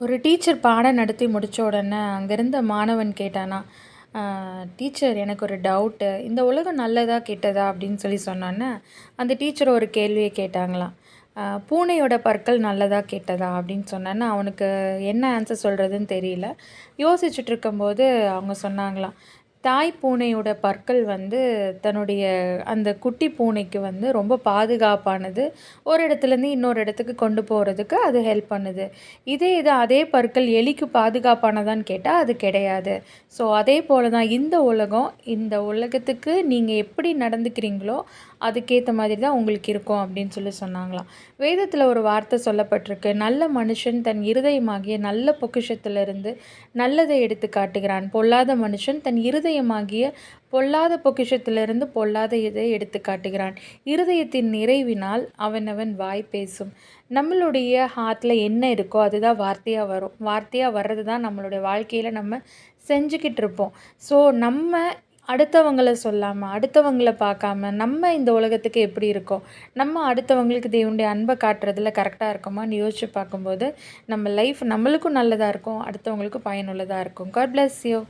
ஒரு டீச்சர் பாடம் நடத்தி முடிச்ச உடனே அங்க இருந்த மாணவன் கேட்டானா, "டீச்சர் எனக்கு ஒரு டவுட்டு. இந்த உலகம் நல்லதா, கெட்டதா?" அப்படின்னு சொன்னோன்னே, அந்த டீச்சர் ஒரு கேள்விய கேட்டாங்களாம். "பூனையோட பற்கள் நல்லதா, கெட்டதா?" அப்படின்னு சொன்னோன்னே, அவனுக்கு என்ன ஆன்சர் சொல்றதுன்னு தெரியல. யோசிச்சுட்டு இருக்கும்போது அவங்க சொன்னாங்களாம், தாய் பூனையோட பற்கள் வந்து தன்னுடைய அந்த குட்டி பூனைக்கு வந்து ரொம்ப பாதுகாப்பானது. ஒரு இடத்துலேருந்து இன்னொரு இடத்துக்கு கொண்டு போறதுக்கு அது ஹெல்ப் பண்ணுது. இது அதே பற்கள் எலிக்கு பாதுகாப்பானதான்னு கேட்டா, அது கிடையாது. ஸோ அதே போல தான் இந்த உலகம். இந்த உலகத்துக்கு நீங்க எப்படி நடந்துக்கிறீங்களோ, அதுக்கேத்த மாதிரி தான் உங்களுக்கு இருக்கும் அப்படின்னு சொன்னாங்களாம். வேதத்தில ஒரு வார்த்தை சொல்லப்பட்டிருக்கு. நல்ல மனுஷன் தன் இருதயமாகிய நல்ல பொக்கிஷத்திலிருந்து நல்லதை எடுத்து காட்டுகிறான். பொல்லாத மனுஷன் தன் இருதயமாகிய பொல்லாத பொக்கிஷத்திலிருந்து பொல்லாத இதை எடுத்து காட்டுகிறான். இருதயத்தின் நிறைவினால் அவனவன் வாய் பேசும். நம்மளுடைய ஹார்ட்ல என்ன இருக்கோ அதுதான் வார்த்தையா வரும். வார்த்தையா வர்றது தான் நம்மளுடைய வாழ்க்கையில நம்ம செஞ்சுக்கிட்டு இருப்போம். ஸோ நம்ம அடுத்தவங்கள சொல்லாம, அடுத்தவங்கள பார்க்காம, நம்ம இந்த உலகத்துக்கு எப்படி இருக்கோம்? நம்ம அடுத்தவங்களுக்கு தேவனுடைய அன்ப காட்டுறதுல கரெக்ட்டா இருக்கோமான்னு யோசிச்சு பார்க்கும்போது, நம்ம லைஃப் நம்மளுக்கும் நல்லதா இருக்கும். அடுத்தவங்களுக்கும் பயனுள்ளதா இருக்கும். God bless you.